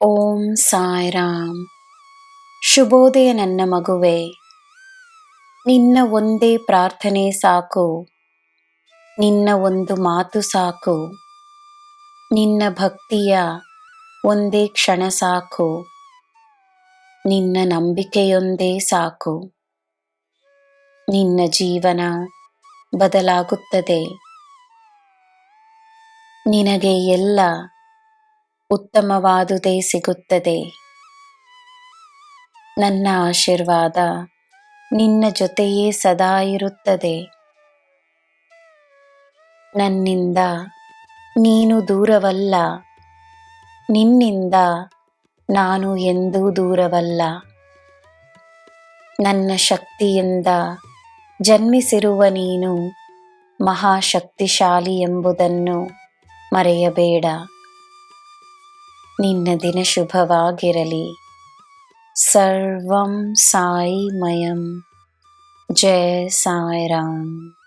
ಓಂ ಸಾಯಿರಾಮ್. ಶುಭೋದಯ ನನ್ನ ಮಗುವೆ. ನಿನ್ನ ಒಂದೇ ಪ್ರಾರ್ಥನೆ ಸಾಕು, ನಿನ್ನ ಒಂದು ಮಾತು ಸಾಕು, ನಿನ್ನ ಭಕ್ತಿಯ ಒಂದೇ ಕ್ಷಣ ಸಾಕು, ನಿನ್ನ ನಂಬಿಕೆಯೊಂದೇ ಸಾಕು. ನಿನ್ನ ಜೀವನ ಬದಲಾಗುತ್ತದೆ. ನಿನಗೆ ಎಲ್ಲ ಉತ್ತಮವಾದುದೇ ಸಿಗುತ್ತದೆ. ನನ್ನ ಆಶೀರ್ವಾದ ನಿನ್ನ ಜೊತೆಯೇ ಸದಾ ಇರುತ್ತದೆ. ನನ್ನಿಂದ ನೀನು ದೂರವಲ್ಲ, ನಿನ್ನಿಂದ ನಾನು ಎಂದೂ ದೂರವಲ್ಲ. ನನ್ನ ಶಕ್ತಿಯಿಂದ ಜನ್ಮಿಸಿರುವ ನೀನು ಮಹಾಶಕ್ತಿಶಾಲಿ ಎಂಬುದನ್ನು ಮರೆಯಬೇಡ. ನಿನ್ನ ದಿನ ಶುಭವಾಗಿರಲಿ. ಸರ್ವಂ ಸಾಯಿಮಯಂ. ಜಯ ಸಾಯಿರಾಮ್.